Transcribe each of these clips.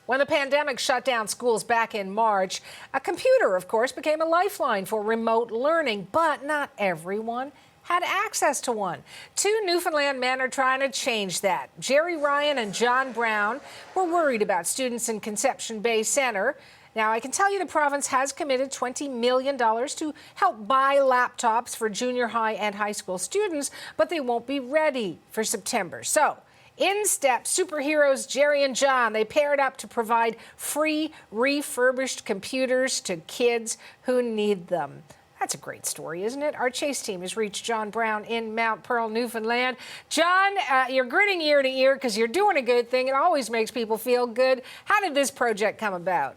When the pandemic shut down schools back in March, a computer, of course, became a lifeline for remote learning, but not everyone had access to one. Two Newfoundland men are trying to change that. Gerry Ryan and John Brown were worried about students in Conception Bay Centre. Now, I can tell you the province has committed $20 million to help buy laptops for junior high and high school students, but they won't be ready for September. So, in step superheroes Gerry and John. They paired up to provide free refurbished computers to kids who need them. That's a great story, isn't it? Our chase team has reached John Brown in Mount Pearl, Newfoundland. John, you're grinning ear to ear because you're doing a good thing. It always makes people feel good. How did this project come about?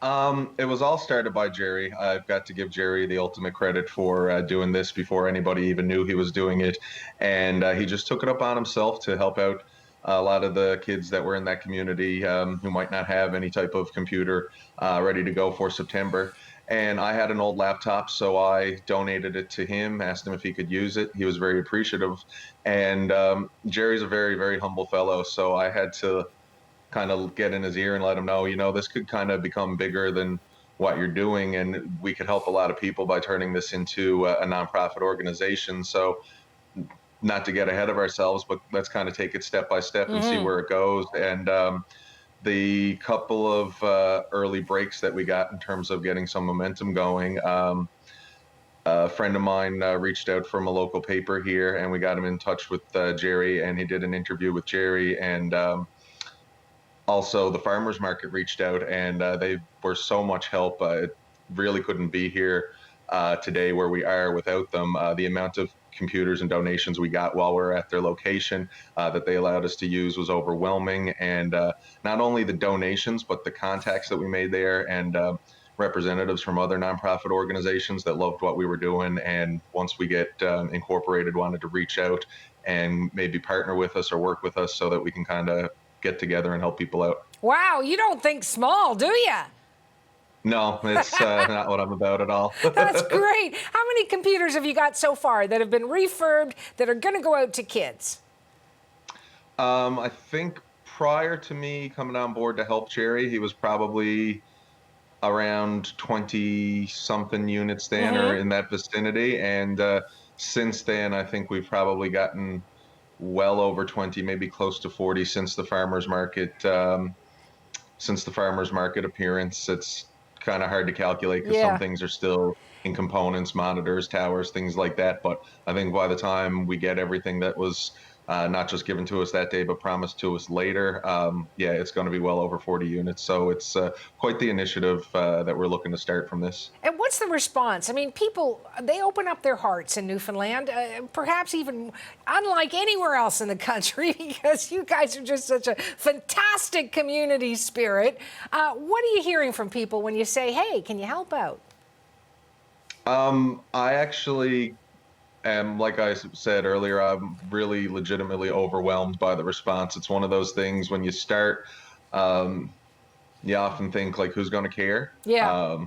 It was all started by Gerry. I've got to give Gerry the ultimate credit for doing this before anybody even knew he was doing it. And he just took it up on himself to help out a lot of the kids that were in that community who might not have any type of computer ready to go for September. And I had an old laptop, so I donated it to him, asked him if he could use it. He was very appreciative. And Gerry's a very, very humble fellow, so I had to kind of get in his ear and let him know, you know, this could kind of become bigger than what you're doing, and we could help a lot of people by turning this into a nonprofit organization. So not to get ahead of ourselves, but let's kind of take it step by step and see where it goes. And the couple of early breaks that we got in terms of getting some momentum going, a friend of mine reached out from a local paper here, and we got him in touch with Gerry, and he did an interview with Gerry. And also, the farmers market reached out, and they were so much help. It really couldn't be here today where we are without them. The amount of computers and donations we got while we were at their location that they allowed us to use was overwhelming. And not only the donations, but the contacts that we made there, and representatives from other nonprofit organizations that loved what we were doing. And once we get incorporated, wanted to reach out and maybe partner with us or work with us so that we can kind of get together and help people out. Wow, you don't think small, do you? No, it's not what I'm about at all. That's great. How many computers have you got so far that have been refurbed that are going to go out to kids? I think prior to me coming on board to help Gerry, he was probably around 20-something units then or in that vicinity. And since then, I think we've probably gotten well over 20, maybe close to 40 since the farmers market appearance. It's kind of hard to calculate because some things are still in components, monitors, towers, things like that. But I think by the time we get everything that was not just given to us that day, but promised to us later, yeah, it's going to be well over 40 units. So it's quite the initiative that we're looking to start from this. And what's the response? I mean, people, they open up their hearts in Newfoundland, perhaps even unlike anywhere else in the country, because you guys are just such a fantastic community spirit. What are you hearing from people when you say, hey, can you help out? I actually... And like I said earlier, I'm really legitimately overwhelmed by the response. It's one of those things when you start, you often think like, who's going to care? Yeah.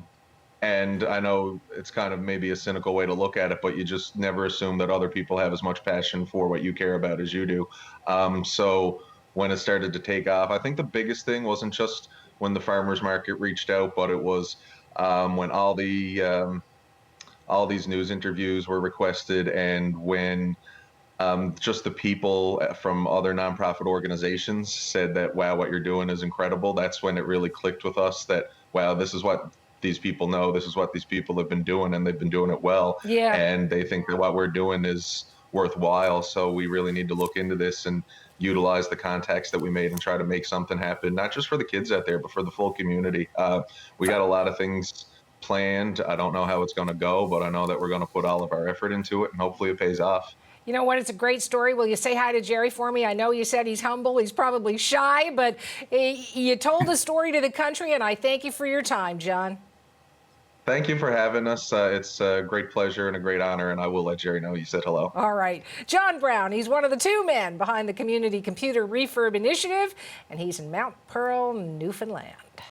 And I know it's kind of maybe a cynical way to look at it, but you just never assume that other people have as much passion for what you care about as you do. So when it started to take off, I think the biggest thing wasn't just when the farmers market reached out, but it was when all these news interviews were requested, and when just the people from other nonprofit organizations said that, wow, what you're doing is incredible. That's when it really clicked with us that, wow, this is what these people know. This is what these people have been doing, and they've been doing it well. Yeah. And they think that what we're doing is worthwhile. So we really need to look into this and utilize the contacts that we made and try to make something happen, not just for the kids out there, but for the full community. We got a lot of things planned. I don't know how it's going to go, but I know that we're going to put all of our effort into it, and hopefully it pays off. You know what? It's a great story. Will you say hi to Gerry for me? I know you said he's humble. He's probably shy, but you told the story to the country, and I thank you for your time, John. Thank you for having us. It's a great pleasure and a great honor, and I will let Gerry know you said hello. All right. John Brown, he's one of the two men behind the Community Computer Refurb Initiative, and he's in Mount Pearl, Newfoundland.